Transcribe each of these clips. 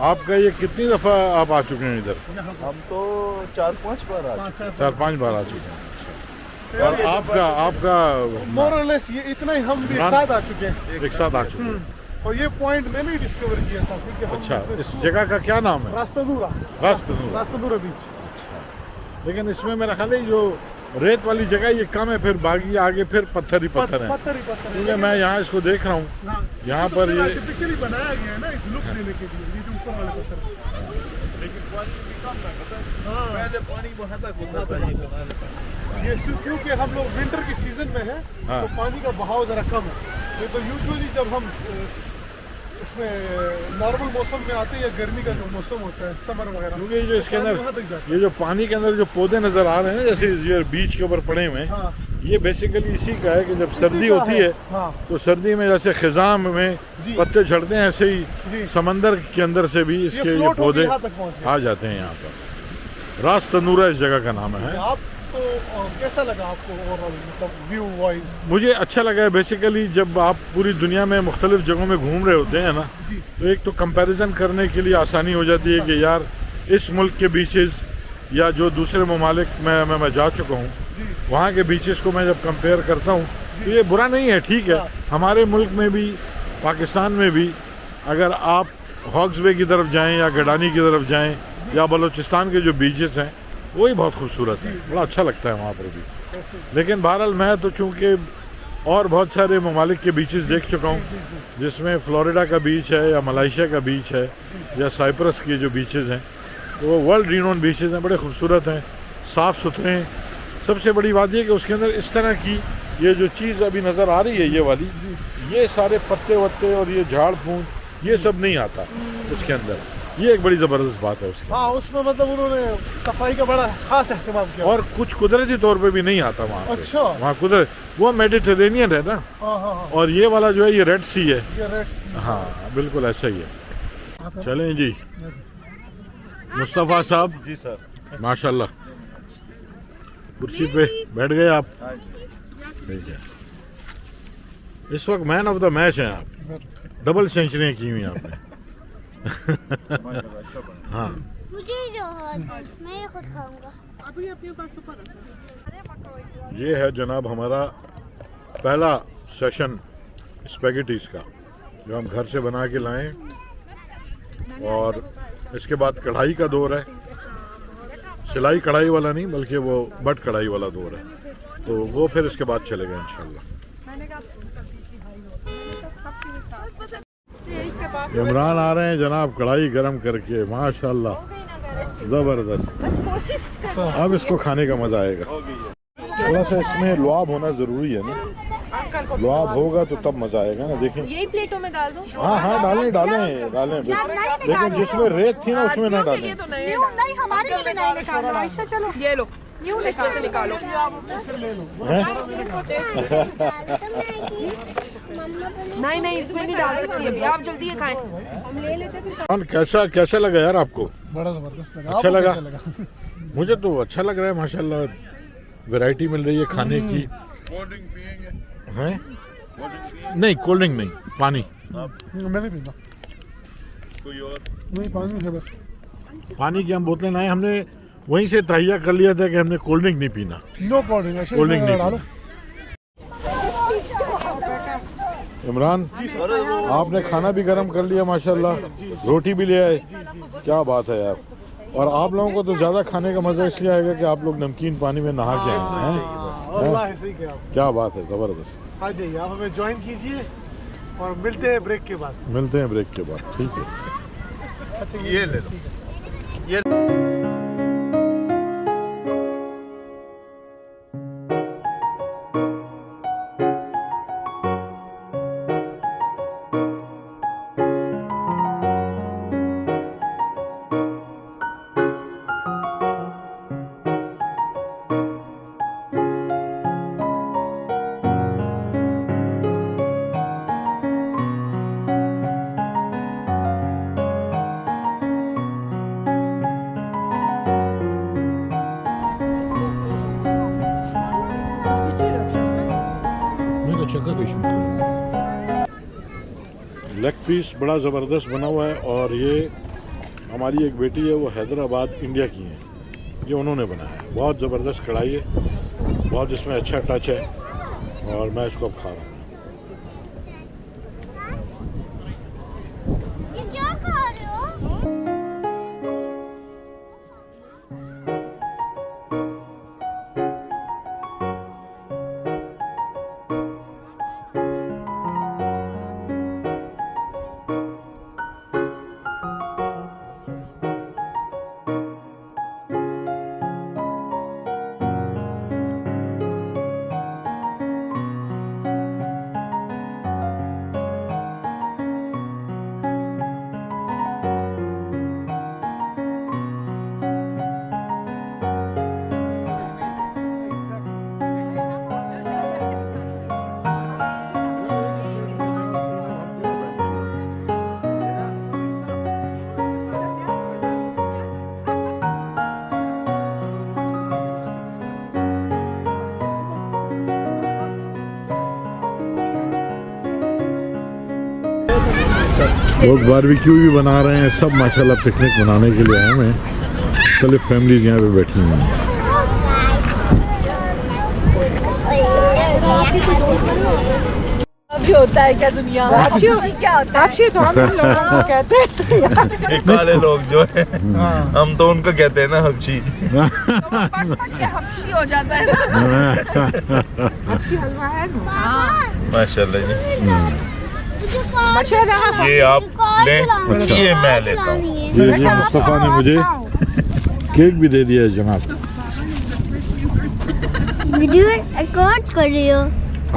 आपका ये कितनी दफ़ा आप आ चुके हैं इधर? हम तो 4-5 बार आ चुके हैं। 4-5 बार आ चुके हैं। और आपका मोर और लेस ये इतना ही हम भी एक साथ आ चुके हैं। एक साथ आ चुके हैं। और ये पॉइंट मैंने ही डिस्कवर किया था क्योंकि हम अच्छा, इस जगह का क्या नाम है? रास्तादूरा बीच। लेकिन इसमें मेरा ख्याल है जो रेत वाली जगह ये कम है, फिर बाकी आगे फिर पत्थर ही पत्थर है। क्योंकि मैं यहाँ इसको देख रहा हूँ, यहाँ पर ये आर्टिफिशियली बनाया गया है ना इस लुक देने के लिए, ये जो ऊपर वाले पत्थर। लेकिन पानी भी कम था, पता है? पहले पानी वहाँ तक होता था। ये क्योंकि हम लोग विंटर की सीजन में है तो पानी का बहाव जरा कम है। ये तो यूजुअली जब हम इसमें नॉर्मल मौसम में आते हैं या गर्मी का जो मौसम होता है समर वगैरह, क्योंकि जो इसके अंदर ये जो पानी के अंदर जो पौधे नजर आ रहे हैं जैसे ये बीच के ऊपर पड़े हुए हैं, ये बेसिकली इसी का है कि जब सर्दी होती है तो सर्दी में जैसे खिजाम में पत्ते झड़ते हैं, ऐसे ही समंदर के अंदर से भी इसके ये पौधे आ जाते हैं। यहाँ पर रास्तनूरा इस जगह का नाम है। तो कैसा लगा आपको ओवरऑल, मतलब व्यू वाइज? मुझे अच्छा लगा है। बेसिकली जब आप पूरी दुनिया में मुख्तलिफ जगहों में घूम रहे होते हैं ना, तो एक तो कंपैरिजन करने के लिए आसानी हो जाती है कि यार इस मुल्क के बीचेस या जो दूसरे ममालिक में मैं जा चुका हूँ वहाँ के बीचेस को मैं जब कंपेयर करता हूँ तो ये बुरा नहीं है, ठीक है। हमारे मुल्क में भी, पाकिस्तान में भी, अगर आप हॉक्स बे की तरफ जाएँ या गडानी की तरफ जाएँ या बलूचिस्तान के जो बीचेस हैं वही बहुत खूबसूरत है, बड़ा अच्छा लगता है वहाँ पर भी। लेकिन बहरहाल मैं तो चूँकि और बहुत सारे ममालिक के बीचेस देख चुका हूँ, जिसमें फ्लोरिडा का बीच है या मलेशिया का बीच है या साइप्रस के जो बीचेस हैं, तो वो वर्ल्ड रिनोन बीचेस हैं, बड़े खूबसूरत हैं, साफ़ सुथरे हैं। सबसे बड़ी बात यह कि उसके अंदर इस तरह की ये जो चीज़ अभी नज़र आ रही है, ये वाली, ये सारे पत्ते वत्ते और ये झाड़ फूंक, ये सब नहीं आता उसके अंदर। ये एक बड़ी ज़बरदस्त बात है उसकी। हाँ, उसमें मतलब उन्होंने सफाई का बड़ा खास एहतमाम किया। और कुछ कुदरती तौर पे भी नहीं आता वहाँ। अच्छा, वहाँ कुदरत, वो मेडिटेरेनियन है ना। हाँ। और ये वाला जो है ये रेड सी है। ये रेड सी, हाँ बिल्कुल ऐसा ही है। चलें जी, मुस्तफ़ा साहब जी सर, माशाल्लाह कुर्सी पे बैठ गए आप। ठीक है, इस वक्त मैन ऑफ द मैच हैं आप, डबल सेंचुरी की हुई आपने। हाँ, मुझे जो मैं ये खुद खाऊंगा। अभी अपने पास सुपर ये है जनाब हमारा पहला सेशन स्पैगेटीज का, जो हम घर से बना के लाए। और इसके बाद कढ़ाई का दौर है, सिलाई कढ़ाई वाला नहीं बल्कि वो बट कढ़ाई वाला दौर है, तो वो फिर इसके बाद चलेगा इंशाल्लाह। इमरान आ रहे हैं जनाब कढ़ाई गरम करके, माशाल्लाह ज़बरदस्त। अब इसको खाने का मज़ा आएगा। थोड़ा सा इसमें लुआब होना ज़रूरी है ना, लुआब होगा तो तब मज़ा आएगा ना। देखें, यही प्लेटों में डाल दूं? हाँ डालें, लेकिन जिसमें रेत थी ना उसमें ना डालें। नहीं, हमारे लिए भी नहीं निकालना। चलो ये लो, न्यू लेखा से निकालो। नहीं, इसमें नहीं डाल सकती अभी, आप जल्दी ये खाएं, हम ले लेते। कैसा लगा यार आपको? बड़ा जबरदस्त लगा। अच्छा लगा? मुझे तो अच्छा लग रहा है माशाल्लाह, वैरायटी मिल रही है खाने की। कोल्ड ड्रिंक पिएंगे? हैं? नहीं, कोल्ड ड्रिंक नहीं, पानी। मैं नहीं पीता। कोई और? नहीं, पानी है बस। पानी की हम बोतलें लाए, हमने वहीं से तहिया कर लिया था कि हमने कोल्ड ड्रिंक नहीं पीना। No cold drink, cold drink नहीं पीना। इमरान आपने खाना भी गर्म कर लिया माशाल्लाह, रोटी भी ले आए, क्या बात है यार। और आप लोगों को तो ज़्यादा खाने का मज़ा इसलिए आएगा कि आप लोग नमकीन पानी में नहा के आए हैं। अल्लाह सही कहा आप। क्या बात है, ज़बरदस्त। आ जाइए, आप हमें ज्वाइन कीजिए और मिलते हैं ब्रेक के बाद। मिलते हैं ब्रेक के बाद, ठीक है। अच्छा ये ले लो। लेग पीस बड़ा ज़बरदस्त बना हुआ है और ये हमारी एक बेटी है, वो हैदराबाद इंडिया की है, ये उन्होंने बनाया है। बहुत ज़बरदस्त कढ़ाई है, बहुत इसमें अच्छा टच है और मैं इसको अब खा रहा हूँ। ये क्या खा रहे हो? लोग बारबेक्यू भी बना रहे हैं, सब माशाल्लाह पिकनिक मनाने के लिए आए हैं। मुख्तलिफ फैमिलीज यहाँ पे बैठी हुई हैं। अब होता है क्या दुनिया में? क्या होता है? तो हम लोगों को कहते हैं काले लोग जो है, हम तो उनको कहते हैं ना हबशी। हबशी हो जाता है ना। हबशी हलवा है ना। माशाल्लाह जी। ये ये आप लें, ये मैं लेता हूँ। ये मुस्तफ़ा ने मुझे केक भी दे दिया है जनाब। वीडियो रिकॉर्ड कर रही हो?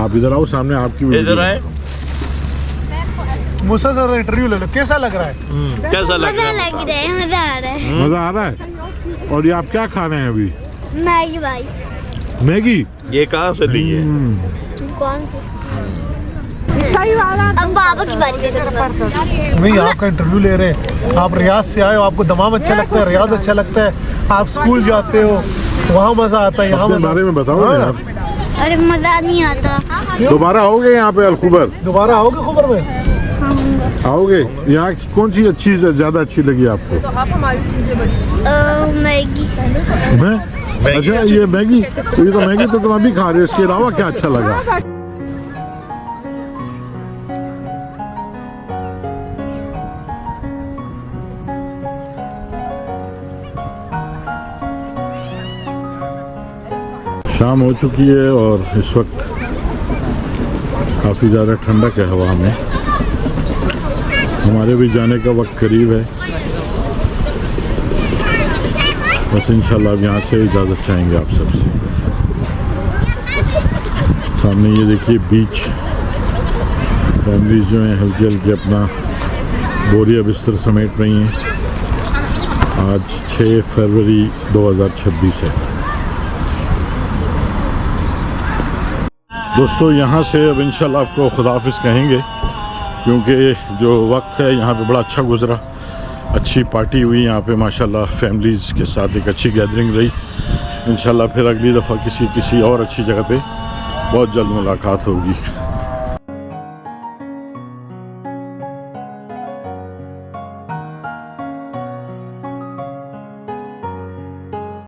आप इधर आओ, सामने आपकी वीडियो। इधर आए। मूसा सर इंटरव्यू ले लो, कैसा लग रहा है? कैसा लग रहा मजा है? लग रहा है, मजा आ रहा है। मज़ा आ रहा है। और ये आप क्या खा रहे हैं अभी? मैगी भाई। मैगी? ये कहाँ से ली है? कौन सी? सही वाला। अब बाबा की बारी है। नहीं, आपका इंटरव्यू ले रहे हैं। आप रियाज से आए हो, आपको दमाम अच्छा लगता है, रियाज अच्छा लगता है, आप स्कूल जाते हो, वहाँ मजा आता है, यहाँ अपने मजा। बारे में बताओ ना यार। अरे मजा नहीं आता। दोबारा आओगे यहाँ पे अलखुबर? दोबारा आओगे खबर में? आओगे? यहाँ की कौन सी अच्छी ज़्यादा अच्छी लगी आपको? तो आप हमारी चीजें बची। मैगी। मैं? अच्छा, ये मैगी, तो ये तो मैगी तो तुम अभी खा रहे हो, इसके अलावा क्या अच्छा लगा? शाम हो चुकी है और इस वक्त काफ़ी ज़्यादा ठंडक है हवा में। हमारे भी जाने का वक्त करीब है, बस इंशाल्लाह अब यहाँ से इजाज़त चाहेंगे आप सबसे। सामने ये देखिए बीच, फैमिलीज जो हैं हल्की हल्की अपना बोरिया बिस्तर समेट रही हैं। आज 6 फरवरी 2026 है। दोस्तों यहाँ से अब इंशाल्लाह आपको खुदाफिज कहेंगे, क्योंकि जो वक्त है यहाँ पे बड़ा अच्छा गुजरा। अच्छी पार्टी हुई यहाँ पे माशाल्लाह, फैमिलीज़ के साथ एक अच्छी गैदरिंग रही। इंशाल्लाह फिर अगली दफ़ा किसी और अच्छी जगह पे बहुत जल्द मुलाकात होगी।